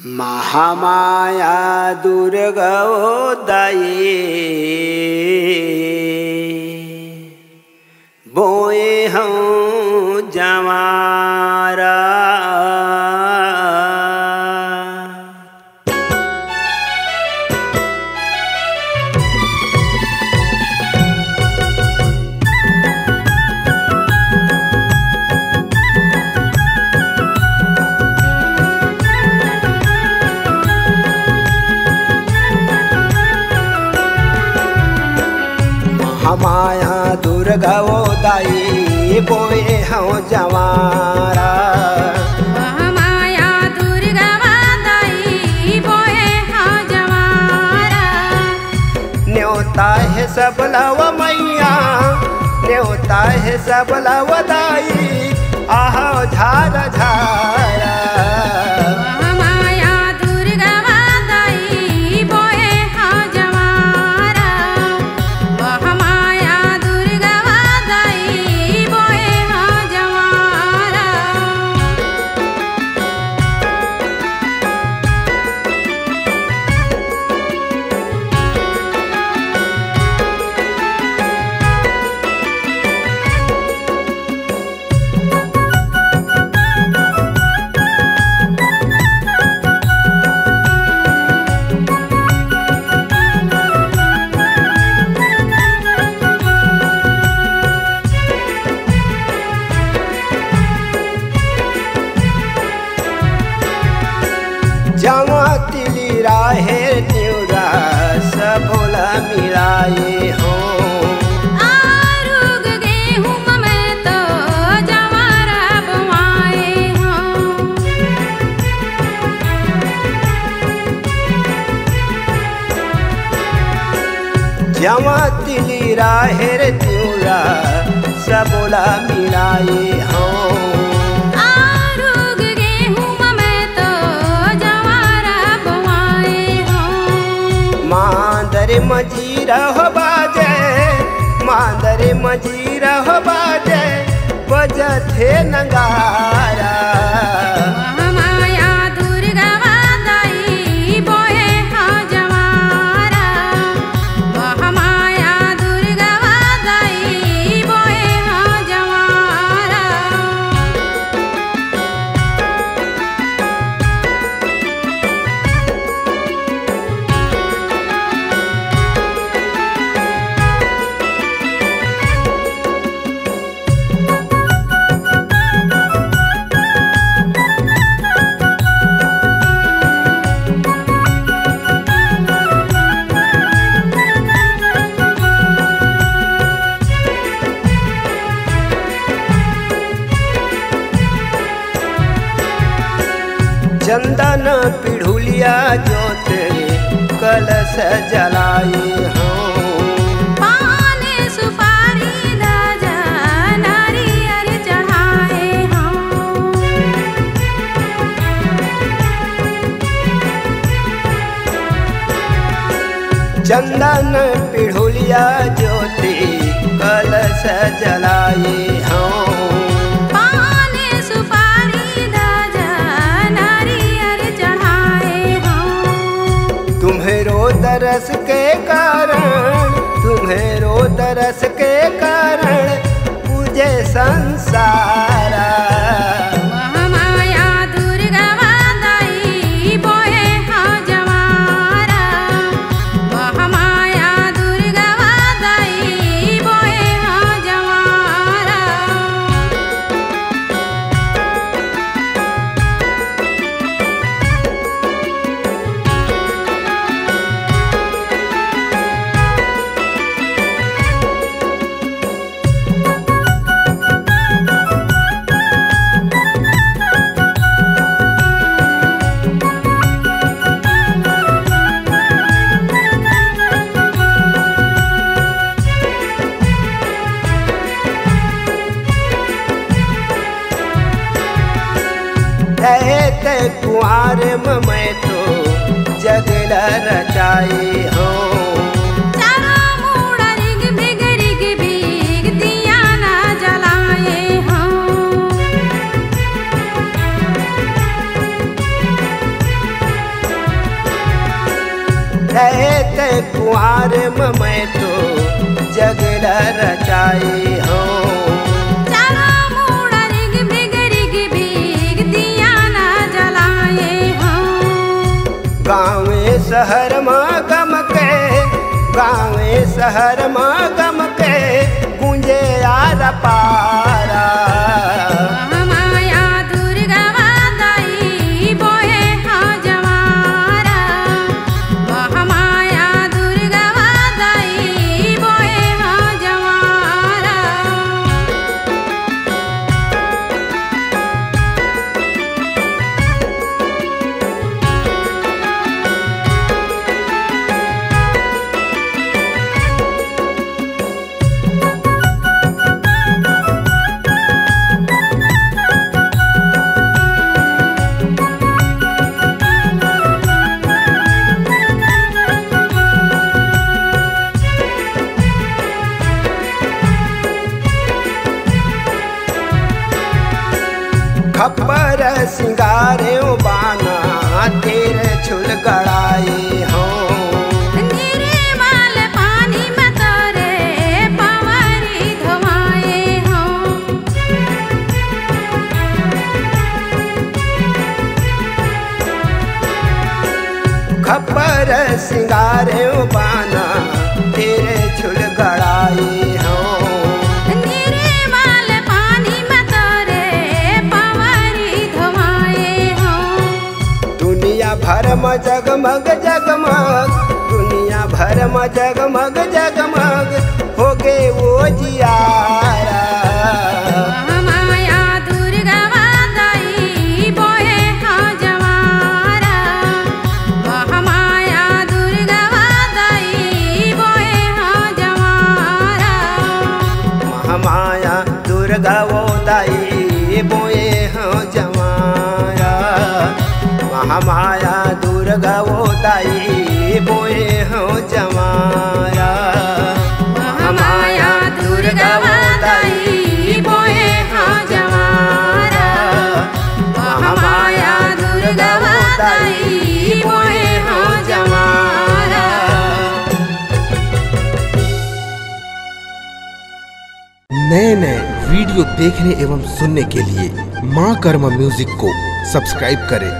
महामाया दुर्गोदये बोए हूँ जमारा। महामाया दुर्गोदये बोए हूँ जमारा। महामाया दुर्गोदये बोए हूँ जमारा। न्योता है सब लव मैया, न्योता है सब लव दाई, आहो झार झारा। महामाया दुर्गोदये बोए हूँ जमारा। महामाया दुर्गोदये बोए हूँ जमारा। जमा तिली राहे न्यूरा सबोला मिलाए हो। आरुग गेहूं में तो जवारा बुआए हो। जमा तिली राहे न्यूरा सबोला मिलाए हो। आरुग गेहूं में तो जवारा बुआए हो। मांदरे मजीरा हो बाजे, मांदरे मजीरा हो बाजे, बजथे नगारा। महामाया दुर्गोदये बोए हूँ जमारा। महामाया दुर्गोदये बोए हूँ जमारा। चंदन पिढ़ुलिया जोत कलश जलाए हो। पान सुपारी राजा नारियल चढ़ाए हो। चंदन पिढ़ुलिया ज्योति कलश जलाए हो। पान सुपारी राजा नारियल चढ़ाए हो। तुम्हेरो दरस के कारण, तुम्हेरो दरस के कारण पूजे संसारा। महामाया दुर्गोदये बोए हूँ जमारा। महामाया दुर्गोदये बोए हूँ जमारा। रहते कुआर में तो जगला रचाए हो। चारा मूड़ा रिग बिग दिया ना जलाए हो। कुआर मैं तो जगला रचाई हूँ। चारा मोड़ा रिग भीग दिया ना जलाए हूँ। गाँवे शहर में गम के, गाँवे शहर में गम के गूंजे यार पारा। महामाया दुर्गा दाई बोए हाँ जवारा। महामाया दुर्गा दाई बोए हाँ जवारा। खप्पर सिंगारे बाना तेरे छुल गड़ाए हूँ। नीरे वाल पानी में तोरे पवारी धोवाए हूँ। खप्पर सिंगारे बाना तेरे छुल गड़ाए हूँ। नीरे वाल पानी में तोरे पवारी धोवाए हूँ। दुनिया भर में जगमग जगमग, दुनिया भर में जगमग जगमग हो गे वो जियारा। महामाया दुर्गा दाई बोए हाँ जवारा। महामाया दुर्गा दाई बोए हाँ जवारा। महामाया दुर्गा वो दाई बोए हाँ जवारा। महामाया दुर्गा वो दाई बोए हाँ जवारा। महामाया दुर्गा वो दाई बोए हाँ जवारा। महामाया दुर्गा वो दाई बोए हाँ जवारा। नए नए वीडियो देखने एवं सुनने के लिए माँ कर्मा म्यूजिक को सब्सक्राइब करें